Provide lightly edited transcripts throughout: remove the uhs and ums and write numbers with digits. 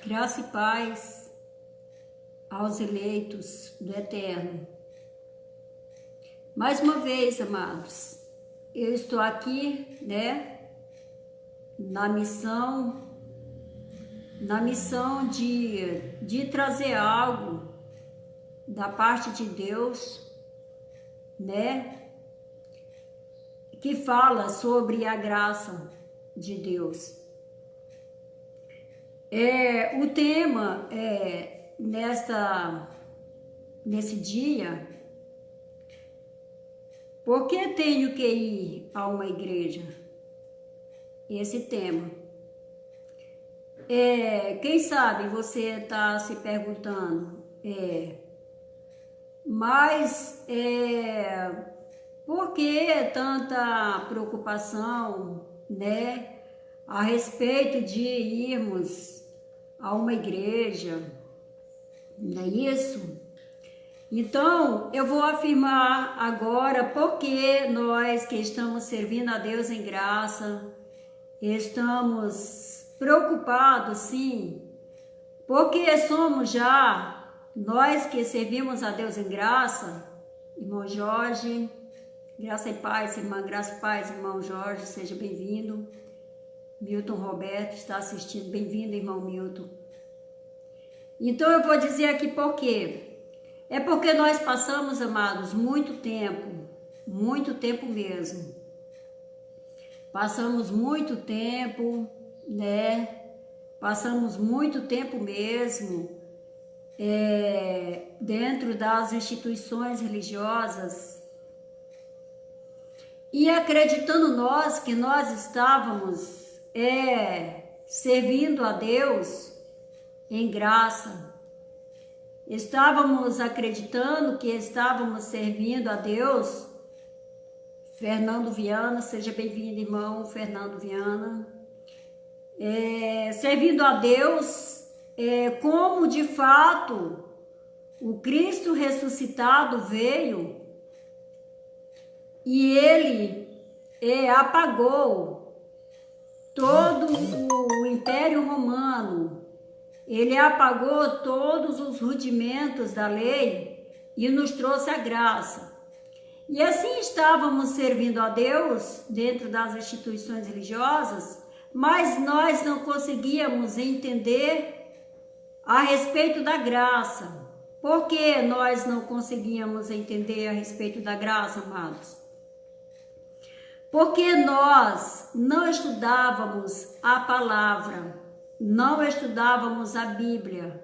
Graça e paz aos eleitos do Eterno. Mais uma vez, amados, eu estou aqui, na missão de trazer algo da parte de Deus, que fala sobre a graça de Deus. O tema nesse dia, por que tenho que ir a uma igreja? Esse tema. Quem sabe você está se perguntando, mas por que tanta preocupação, a respeito de irmos a uma igreja, não é isso? Então, eu vou afirmar agora porque nós que estamos servindo a Deus em graça, estamos preocupados, sim, porque somos já, nós que servimos a Deus em graça, irmão Jorge, graça e paz, irmã Graça e paz, irmão Jorge, seja bem-vindo. Milton Roberto está assistindo, bem-vindo, irmão Milton. Então eu vou dizer aqui por quê. É porque nós passamos, amados, muito tempo mesmo. Passamos muito tempo, Passamos muito tempo mesmo dentro das instituições religiosas e acreditando nós que nós estávamos servindo a Deus em graça. Estávamos acreditando que estávamos servindo a Deus. Fernando Viana, seja bem-vindo, irmão Fernando Viana. Servindo a Deus como de fato o Cristo ressuscitado veio e ele apagou todo o Império Romano, ele apagou todos os rudimentos da lei e nos trouxe a graça. E assim estávamos servindo a Deus dentro das instituições religiosas, mas nós não conseguíamos entender a respeito da graça. Por que nós não conseguíamos entender a respeito da graça, amados? Porque nós não estudávamos a palavra, não estudávamos a Bíblia.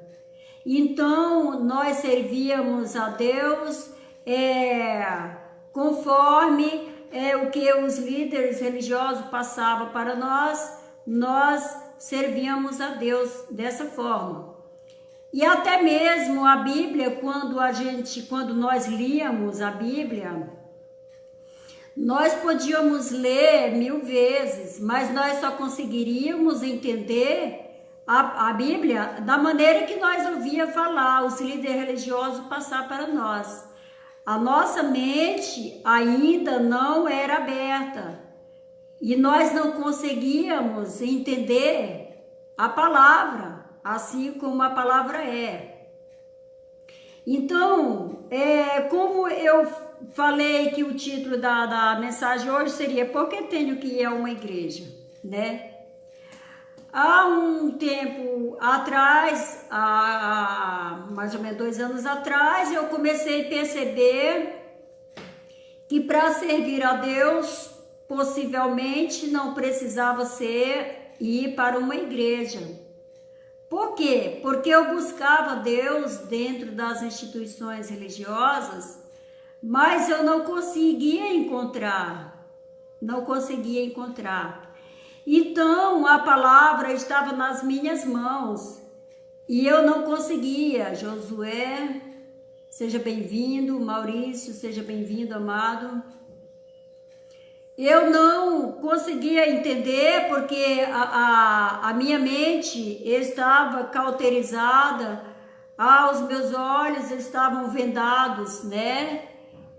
Então, nós servíamos a Deus conforme o que os líderes religiosos passavam para nós servíamos a Deus dessa forma. E até mesmo a Bíblia, quando nós líamos a Bíblia, nós podíamos ler 1000 vezes, mas nós só conseguiríamos entender a Bíblia da maneira que nós ouvíamos falar, os líderes religiosos passar para nós. A nossa mente ainda não era aberta e nós não conseguíamos entender a palavra, assim como a palavra é. Então, como eu falei que o título da mensagem hoje seria por que tenho que ir a uma igreja, Há um tempo atrás, há mais ou menos 2 anos atrás, eu comecei a perceber que para servir a Deus, possivelmente não precisava ir para uma igreja. Por quê? Porque eu buscava Deus dentro das instituições religiosas, mas eu não conseguia encontrar. Então, a palavra estava nas minhas mãos e eu não conseguia. Josué, seja bem-vindo. Maurício, seja bem-vindo, amado. Eu não conseguia entender porque a minha mente estava cauterizada, os meus olhos estavam vendados,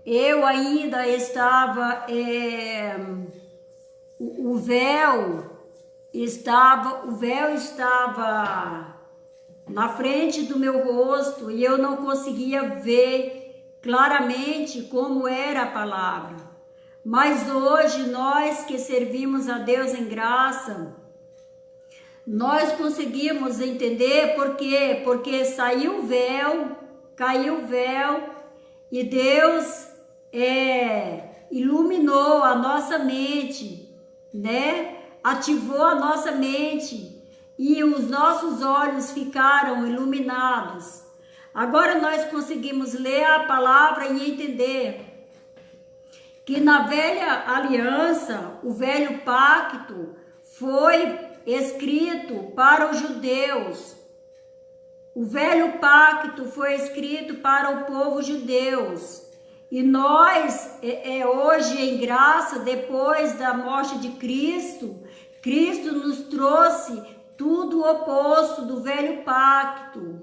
eu ainda estava, o véu estava na frente do meu rosto e eu não conseguia ver claramente como era a palavra. Mas hoje nós que servimos a Deus em graça, nós conseguimos entender por quê? Porque caiu o véu e Deus iluminou a nossa mente, né? Ativou a nossa mente e os nossos olhos ficaram iluminados. Agora nós conseguimos ler a palavra e entender que na velha aliança, o velho pacto foi escrito para os judeus. O velho pacto foi escrito para o povo judeus. E nós, hoje em graça, depois da morte de Cristo, Cristo nos trouxe tudo o oposto do velho pacto.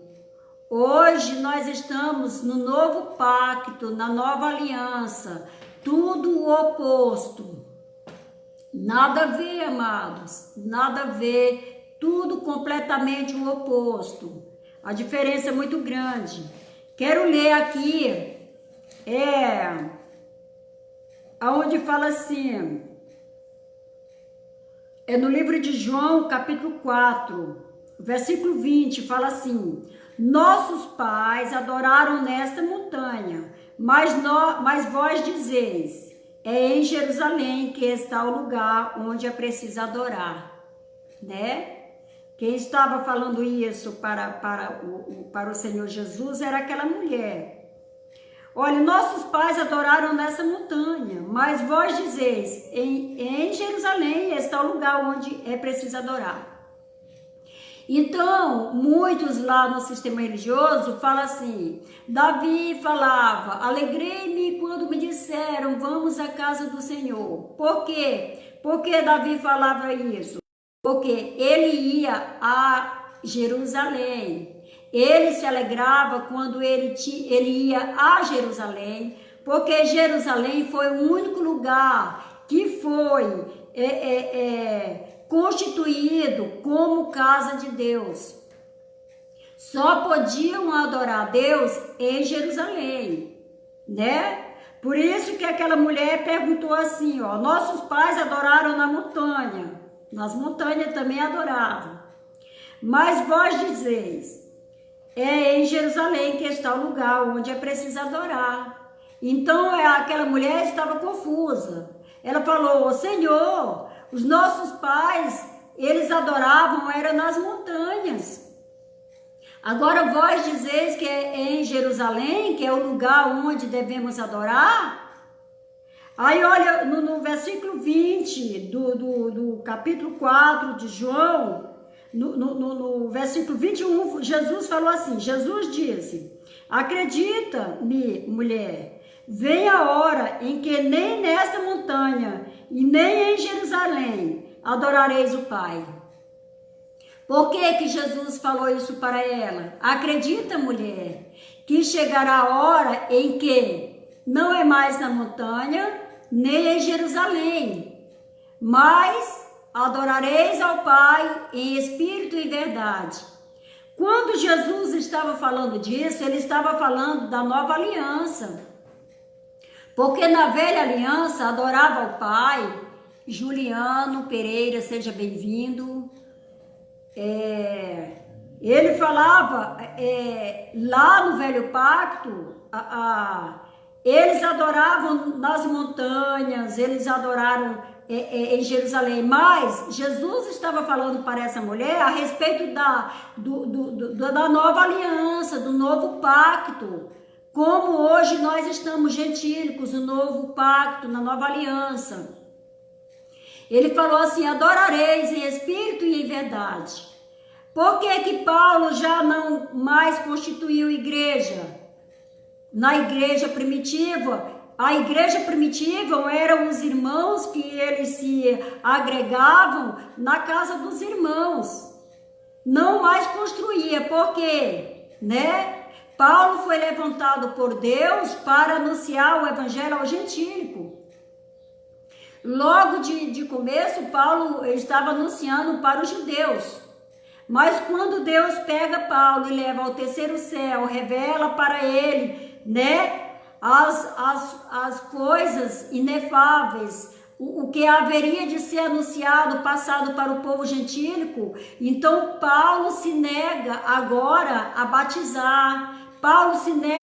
Hoje nós estamos no novo pacto, na nova aliança, tudo o oposto. Nada a ver, amados, nada a ver, tudo completamente o oposto. A diferença é muito grande. Quero ler aqui, aonde fala assim, no livro de João, capítulo 4, versículo 20, fala assim: nossos pais adoraram nesta montanha, mas vós dizeis, é em Jerusalém que está o lugar onde é preciso adorar, né? Quem estava falando isso para o Senhor Jesus era aquela mulher. Olha, nossos pais adoraram nessa montanha, mas vós dizeis, em Jerusalém está o lugar onde é preciso adorar. Então, muitos lá no sistema religioso falam assim, Davi falava, alegrei-me quando me disseram, vamos à casa do Senhor. Por quê? Por que Davi falava isso? Porque ele ia a Jerusalém. Ele se alegrava quando ele ia a Jerusalém, porque Jerusalém foi o único lugar que foi constituído como casa de Deus. Só podiam adorar a Deus em Jerusalém, né? Por isso que aquela mulher perguntou assim, ó, nossos pais adoraram na montanha, nas montanhas também adoravam, mas vós dizeis, é em Jerusalém que está o lugar onde é preciso adorar. Então aquela mulher estava confusa. Ela falou, Senhor, os nossos pais, eles adoravam, era nas montanhas. Agora vós dizeis que é em Jerusalém, que é o lugar onde devemos adorar? Aí olha, no versículo 20 do capítulo 4 de João, no versículo 21, Jesus falou assim, Jesus disse, acredita-me, mulher, vem a hora em que nem nesta montanha e nem em Jerusalém adorareis o Pai. Por que Jesus falou isso para ela? Acredita, mulher, que chegará a hora em que não é mais na montanha, nem em Jerusalém, mas adorareis ao Pai em espírito e verdade. Quando Jesus estava falando disso, ele estava falando da nova aliança. Porque na velha aliança adorava ao Pai. Juliano Pereira, seja bem-vindo. Ele falava, lá no velho pacto, eles adoravam nas montanhas, eles adoraram em Jerusalém, mas Jesus estava falando para essa mulher a respeito da nova aliança, do novo pacto, como hoje nós estamos gentílicos no novo pacto, na nova aliança. Ele falou assim, adorareis em espírito e em verdade. Por que Paulo já não mais constituiu igreja? Na igreja primitiva, a igreja primitiva eram os irmãos que eles se agregavam na casa dos irmãos. Não mais construía, por quê? Né? Paulo foi levantado por Deus para anunciar o evangelho ao gentílico. Logo de começo, Paulo estava anunciando para os judeus. Mas quando Deus pega Paulo e leva ao terceiro céu, revela para ele, né, as coisas inefáveis, o que haveria de ser anunciado, passado para o povo gentílico, então Paulo se nega agora a batizar, Paulo se nega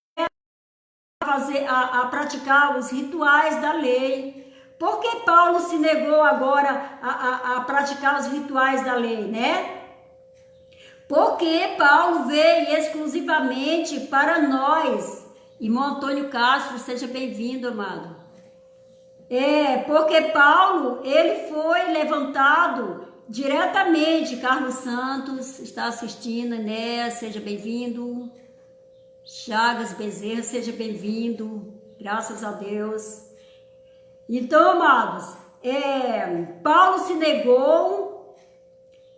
a praticar os rituais da lei. Por que Paulo se negou agora a praticar os rituais da lei, né? Porque Paulo veio exclusivamente para nós. Irmão Antônio Castro, seja bem-vindo, amado. Porque Paulo, ele foi levantado diretamente. Carlos Santos está assistindo, Enéas, seja bem-vindo. Chagas Bezerra, seja bem-vindo. Graças a Deus. Então, amados, Paulo se negou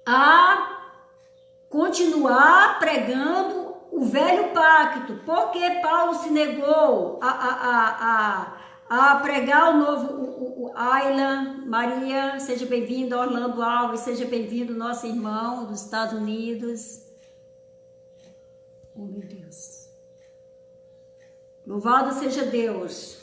a continuar pregando o velho pacto. Por que Paulo se negou a pregar o novo? Ayla, Maria, seja bem-vindo. Orlando Alves, seja bem-vindo, nosso irmão dos Estados Unidos. Oh, meu Deus. Louvado seja Deus.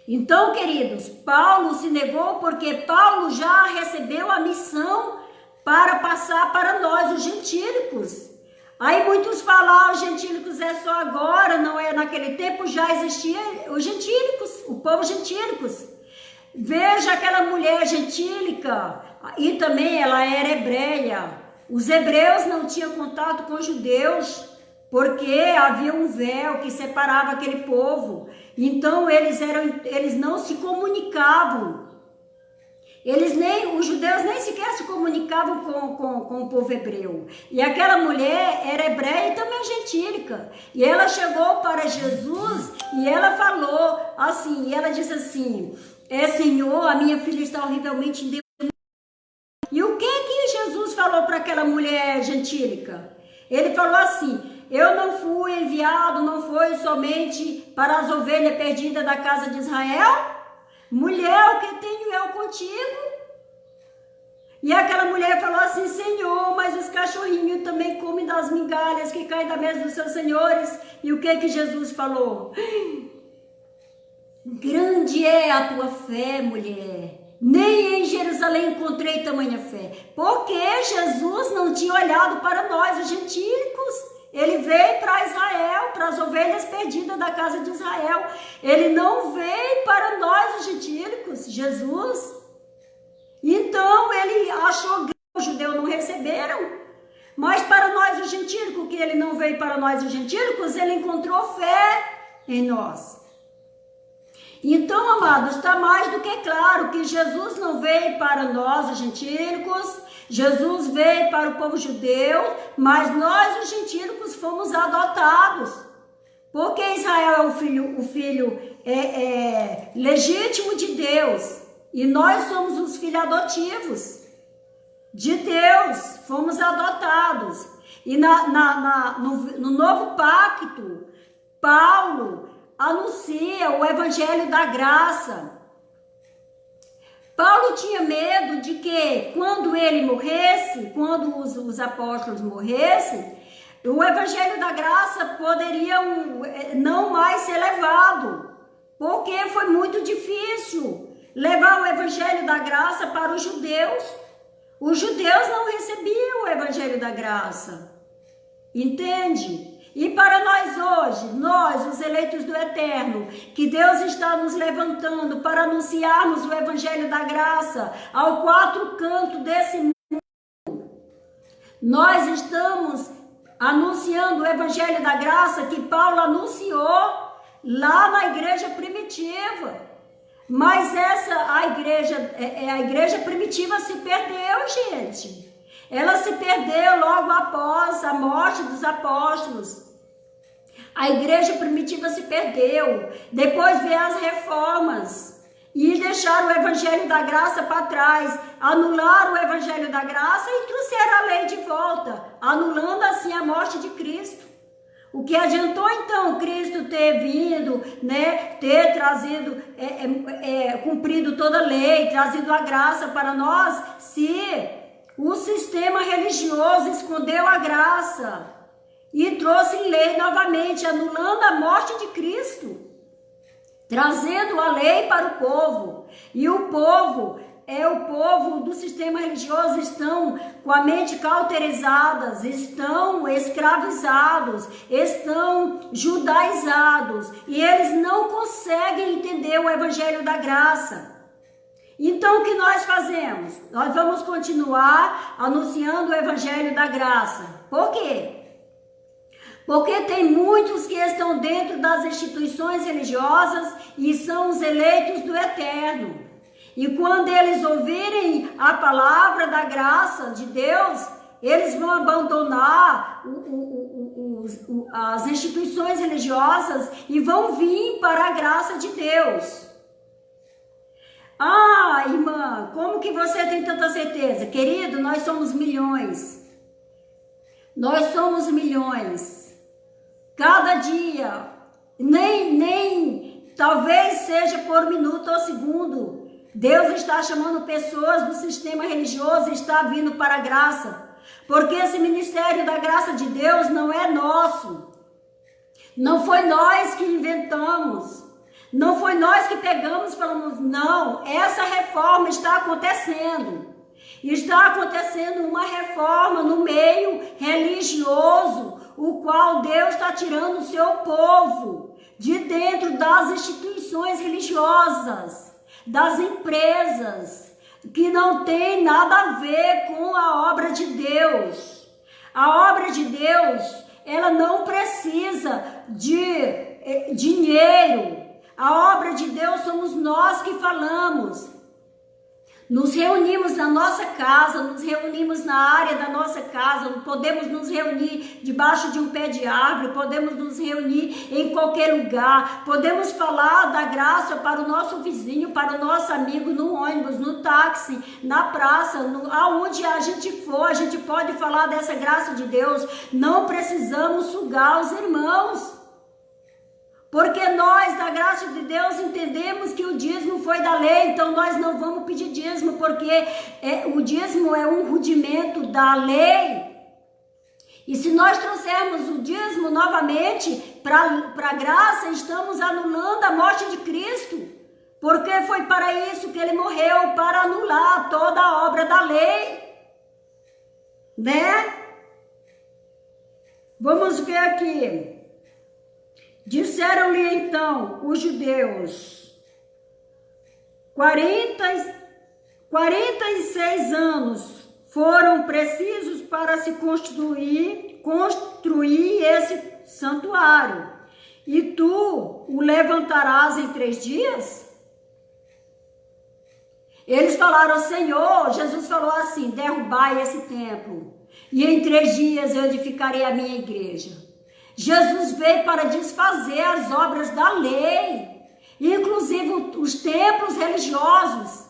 Então, queridos, Paulo se negou porque Paulo já recebeu a missão para passar para nós, os gentílicos. Aí muitos falam, os gentílicos é só agora, não é naquele tempo, já existia os gentílicos, o povo gentílicos. Veja aquela mulher gentílica, e também ela era hebreia. Os hebreus não tinham contato com os judeus, porque havia um véu que separava aquele povo. Então eles não se comunicavam. Os judeus nem sequer se comunicavam com o povo hebreu. E aquela mulher era hebreia e também gentílica. E ela chegou para Jesus e ela falou assim, e ela disse assim, Senhor, a minha filha está horrivelmente endemoniada. E o que Jesus falou para aquela mulher gentílica? Ele falou assim, eu não fui enviado, não foi somente para as ovelhas perdidas da casa de Israel? Mulher, o que tenho eu contigo? E aquela mulher falou assim, Senhor, mas os cachorrinhos também comem das migalhas que caem da mesa dos seus senhores. E o que Jesus falou? Grande é a tua fé, mulher. Nem em Jerusalém encontrei tamanha fé. Porque Jesus não tinha olhado para nós, os gentílicos. Ele veio para Israel, para as ovelhas perdidas da casa de Israel. Ele não veio para nós, os gentílicos, Jesus. Então, ele achou que os judeus não receberam. Mas para nós, os gentílicos, que ele não veio para nós, os gentílicos, ele encontrou fé em nós. Então, amados, está mais do que claro que Jesus não veio para nós, os gentílicos. Jesus veio para o povo judeu, mas nós, os gentílicos, fomos adotados. Porque Israel é o filho legítimo de Deus. E nós somos os filhos adotivos de Deus. Fomos adotados. E no novo pacto, Paulo anuncia o evangelho da graça. Paulo tinha medo de que quando ele morresse, quando os apóstolos morressem, o evangelho da graça poderia não mais ser levado, porque foi muito difícil levar o evangelho da graça para os judeus. Os judeus não recebiam o evangelho da graça, entende? E para nós hoje, nós, os eleitos do Eterno, que Deus está nos levantando para anunciarmos o evangelho da graça ao quatro cantos desse mundo, nós estamos anunciando o evangelho da graça que Paulo anunciou lá na igreja primitiva. Mas a igreja primitiva se perdeu, gente. Ela se perdeu logo após a morte dos apóstolos. A igreja primitiva se perdeu. Depois veio as reformas e deixaram o evangelho da graça para trás. Anularam o evangelho da graça e trouxeram a lei de volta, anulando assim a morte de Cristo. O que adiantou então Cristo ter vindo, né, ter trazido, cumprido toda a lei, trazido a graça para nós, se o sistema religioso escondeu a graça e trouxe lei novamente, anulando a morte de Cristo, trazendo a lei para o povo. E o povo do sistema religioso estão com a mente cauterizadas, estão escravizados, estão judaizados e eles não conseguem entender o evangelho da graça. Então o que nós fazemos? Nós vamos continuar anunciando o evangelho da graça. Por quê? Porque tem muitos que estão dentro das instituições religiosas e são os eleitos do Eterno. E quando eles ouvirem a palavra da graça de Deus, eles vão abandonar as instituições religiosas e vão vir para a graça de Deus. Ah, irmã, como que você tem tanta certeza? Querido, nós somos milhões. Nós somos milhões. Cada dia, nem talvez seja por minuto ou segundo, Deus está chamando pessoas do sistema religioso e está vindo para a graça. Porque esse ministério da graça de Deus não é nosso. Não foi nós que inventamos. Não foi nós que pegamos e falamos, não, essa reforma está acontecendo. Está acontecendo uma reforma no meio religioso, o qual Deus está tirando o seu povo de dentro das instituições religiosas, das empresas, que não tem nada a ver com a obra de Deus. A obra de Deus, ela não precisa de dinheiro. A obra de Deus somos nós que falamos. Nos reunimos na nossa casa, nos reunimos na área da nossa casa, podemos nos reunir debaixo de um pé de árvore, podemos nos reunir em qualquer lugar, podemos falar da graça para o nosso vizinho, para o nosso amigo, no ônibus, no táxi, na praça, aonde a gente for, a gente pode falar dessa graça de Deus. Não precisamos sugar os irmãos. Porque nós, da graça de Deus, entendemos que o dízimo foi da lei, então nós não vamos pedir dízimo, porque o dízimo é um rudimento da lei. E se nós trouxermos o dízimo novamente para a graça, estamos anulando a morte de Cristo, porque foi para isso que ele morreu, para anular toda a obra da lei, né? Vamos ver aqui. Disseram-lhe então os judeus, 46 anos foram precisos para se construir esse santuário, e tu o levantarás em 3 dias? Eles falaram, Senhor, Jesus falou assim, derrubai esse templo, e em 3 dias eu edificarei a minha igreja. Jesus veio para desfazer as obras da lei, inclusive os templos religiosos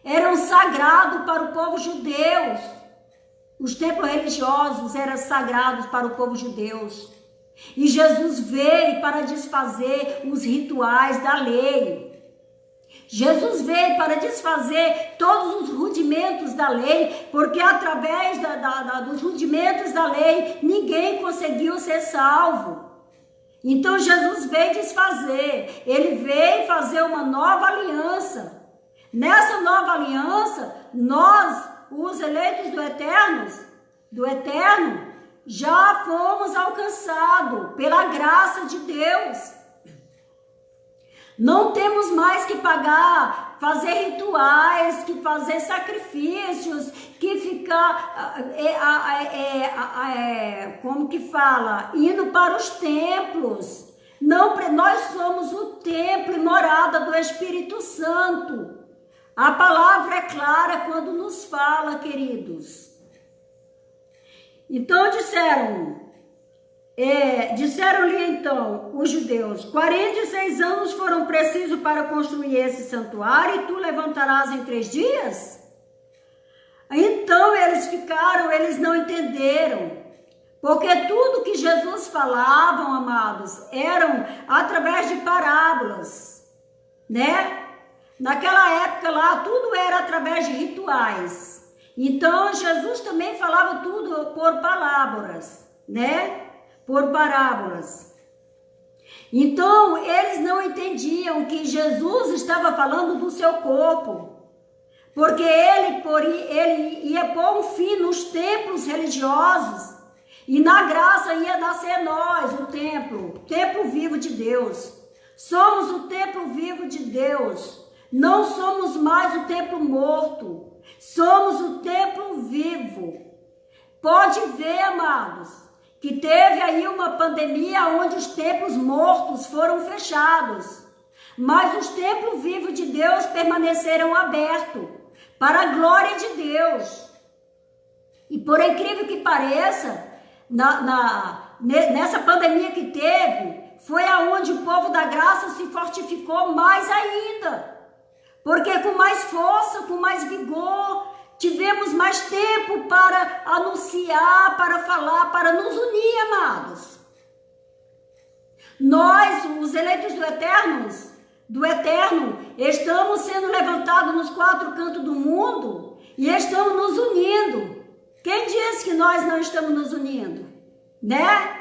eram sagrados para o povo judeu. Os templos religiosos eram sagrados para o povo judeu. E Jesus veio para desfazer os rituais da lei. Jesus veio para desfazer todos os rudimentos da lei, porque através dos rudimentos da lei, ninguém conseguiu ser salvo. Então Jesus veio desfazer, ele veio fazer uma nova aliança. Nessa nova aliança, nós, os eleitos do Eterno, já fomos alcançados pela graça de Deus. Não temos mais que pagar, fazer rituais, que fazer sacrifícios, que ficar, como que fala? Indo para os templos. Não, nós somos o templo e morada do Espírito Santo. A palavra é clara quando nos fala, queridos. Então disseram-lhe então os judeus, 46 anos foram precisos para construir esse santuário e tu levantarás em 3 dias? Então eles não entenderam, Porque tudo que Jesus falava, amados, eram através de parábolas, né? Naquela época lá, tudo era através de rituais. Então, Jesus também falava tudo por palavras, né? Por parábolas. Então, eles não entendiam que Jesus estava falando do seu corpo, porque ele ia pôr um fim nos templos religiosos, e na graça ia nascer nós, o templo vivo de Deus. Somos o templo vivo de Deus. Não somos mais o templo morto. Somos o templo vivo. Pode ver, amados, que teve aí uma pandemia onde os templos mortos foram fechados. Mas os templos vivos de Deus permaneceram abertos para a glória de Deus. E por incrível que pareça, nessa pandemia que teve, foi aonde o povo da graça se fortificou mais ainda. Porque com mais força, com mais vigor, tivemos mais tempo para anunciar, para falar, para nos unir, amados. Nós, os eleitos do Eterno, estamos sendo levantados nos 4 cantos do mundo e estamos nos unindo. Quem disse que nós não estamos nos unindo? Né?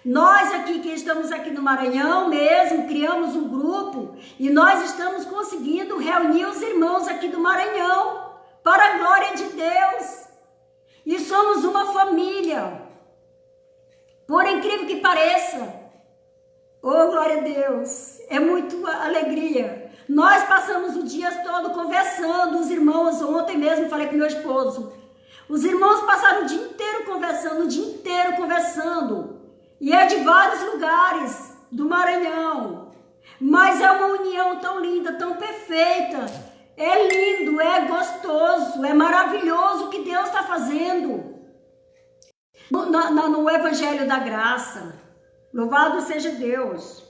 Nós aqui que estamos aqui no Maranhão mesmo, criamos um grupo e nós estamos conseguindo reunir os irmãos aqui do Maranhão para a glória de Deus. E somos uma família. Por incrível que pareça, oh glória a Deus, é muito alegria. Nós passamos o dia todo conversando, os irmãos, ontem mesmo falei com meu esposo, os irmãos passaram o dia inteiro conversando, e é de vários lugares do Maranhão, mas é uma união tão linda, tão perfeita, é lindo, é gostoso, é maravilhoso o que Deus está fazendo no Evangelho da Graça. Louvado seja Deus.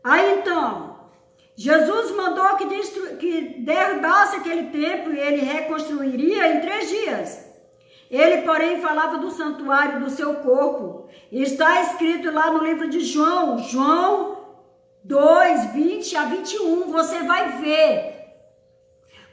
Aí então, Jesus mandou que derrubasse aquele templo e ele reconstruiria em 3 dias. Ele, porém, falava do santuário do seu corpo. Está escrito lá no livro de João 2, 20 a 21, você vai ver.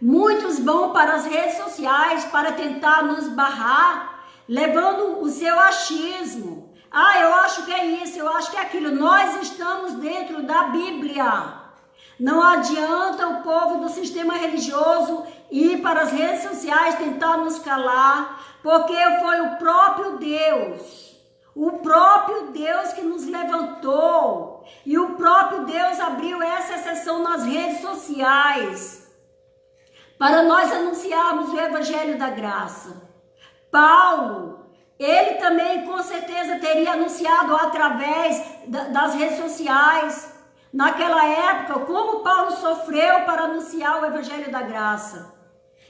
Muitos vão para as redes sociais para tentar nos barrar, levando o seu achismo. Ah, eu acho que é isso, eu acho que é aquilo. Nós estamos dentro da Bíblia. Não adianta o povo do sistema religioso ir para as redes sociais tentar nos calar, porque foi o próprio Deus que nos levantou, e o próprio Deus abriu essa exceção nas redes sociais para nós anunciarmos o Evangelho da Graça. Paulo, ele também com certeza teria anunciado através das redes sociais. Naquela época, como Paulo sofreu para anunciar o Evangelho da Graça,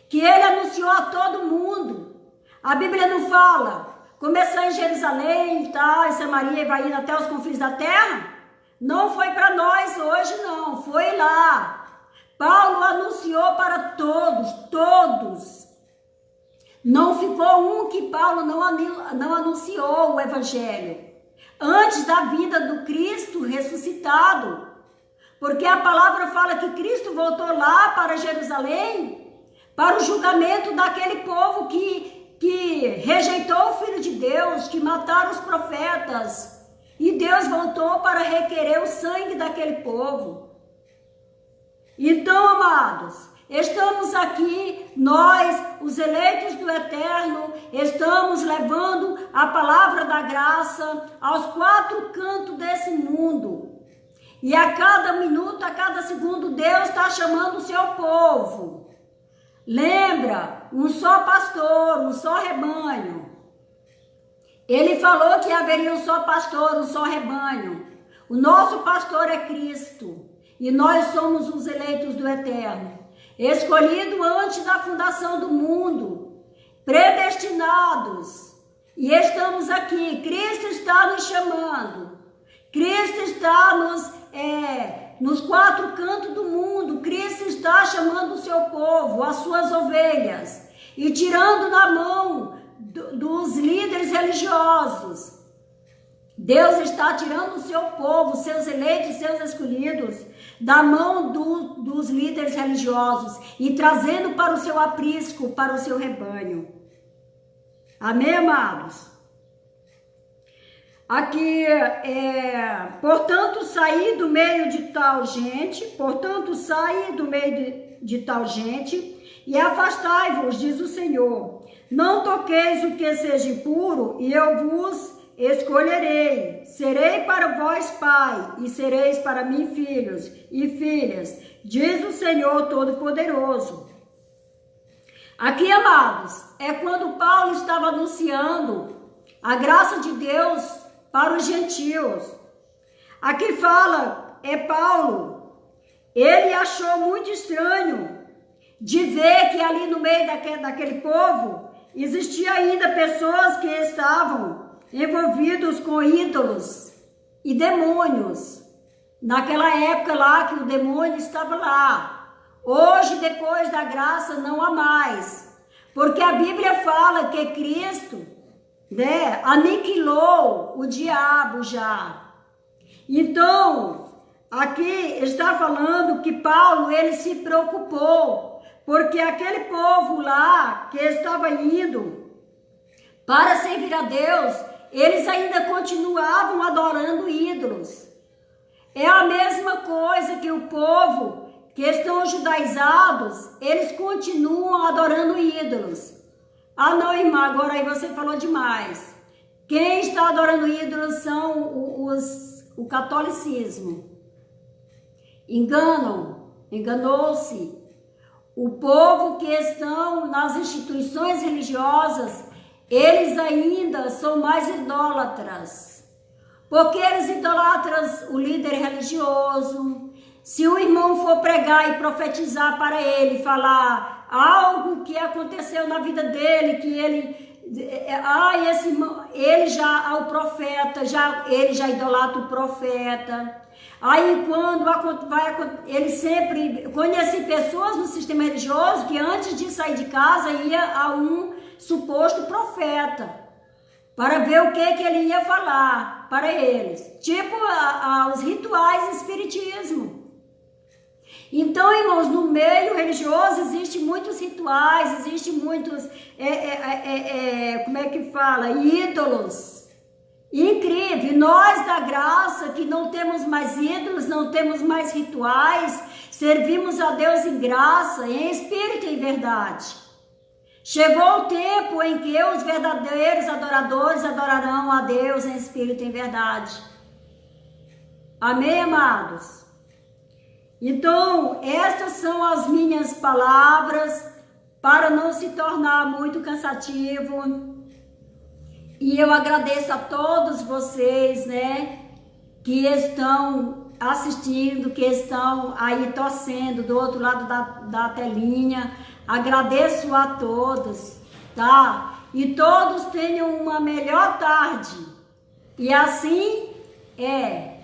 que ele anunciou a todo mundo. A Bíblia não fala, começou em Jerusalém, tá, em Samaria e vai indo até os confins da terra? Não foi para nós hoje não, foi lá. Paulo anunciou para todos. Não ficou um que Paulo não anunciou o Evangelho. Antes da vinda do Cristo ressuscitado. Porque a palavra fala que Cristo voltou lá para Jerusalém para o julgamento daquele povo que rejeitou o Filho de Deus, que mataram os profetas. E Deus voltou para requerer o sangue daquele povo. Então, amados, estamos aqui, nós, os eleitos do Eterno, estamos levando a palavra da graça aos 4 cantos desse mundo. E a cada minuto, a cada segundo, Deus está chamando o seu povo. Lembra, um só pastor, um só rebanho. Ele falou que haveria um só pastor, um só rebanho. O nosso pastor é Cristo. E nós somos os eleitos do Eterno. Escolhido antes da fundação do mundo. Predestinados. E estamos aqui. Cristo está nos chamando. Cristo está nos 4 cantos do mundo. Cristo está chamando o seu povo, as suas ovelhas, e tirando da mão dos líderes religiosos. Deus está tirando o seu povo, seus eleitos, seus escolhidos, da mão dos líderes religiosos e trazendo para o seu aprisco, para o seu rebanho. Amém, amados? Aqui, portanto, saí do meio de tal gente, de tal gente, e afastai-vos, diz o Senhor. Não toqueis o que seja impuro, e eu vos escolherei. Serei para vós pai, e sereis para mim filhos e filhas, diz o Senhor Todo-Poderoso. Aqui, amados, é quando Paulo estava anunciando a graça de Deus para os gentios. Aqui fala, Paulo, ele achou muito estranho de ver que ali no meio daquele povo existia ainda pessoas que estavam envolvidos com ídolos e demônios. Naquela época lá que o demônio estava lá. Hoje, depois da graça, não há mais. Porque a Bíblia fala que Cristo, né, aniquilou o diabo já. Então, aqui está falando que Paulo, ele se preocupou, porque aquele povo lá que estava indo para servir a Deus, eles ainda continuavam adorando ídolos. É a mesma coisa que o povo que estão judaizados, eles continuam adorando ídolos. Ah, não, irmã, agora aí você falou demais. Quem está adorando ídolos são o catolicismo. Enganou-se. O povo que estão nas instituições religiosas, eles ainda são mais idólatras. Porque eles idolatram o líder religioso. Se o irmão for pregar e profetizar para ele, falar algo que aconteceu na vida dele, que esse irmão, ele já, o profeta, ele já idolatra o profeta. Aí quando ele sempre conhece pessoas no sistema religioso que antes de sair de casa ia a um suposto profeta para ver o que ele ia falar para eles, tipo os rituais de espiritismo. Então, irmãos, no meio religioso existem muitos rituais, existem muitos, ídolos. Incrível. Nós da graça, que não temos mais ídolos, não temos mais rituais, servimos a Deus em graça, em espírito e em verdade. Chegou o tempo em que os verdadeiros adoradores adorarão a Deus em espírito e em verdade. Amém, amados? Então, estas são as minhas palavras para não se tornar muito cansativo. E eu agradeço a todos vocês, né, que estão assistindo, que estão aí torcendo do outro lado da telinha. Agradeço a todos, tá? E todos tenham uma melhor tarde. E assim é.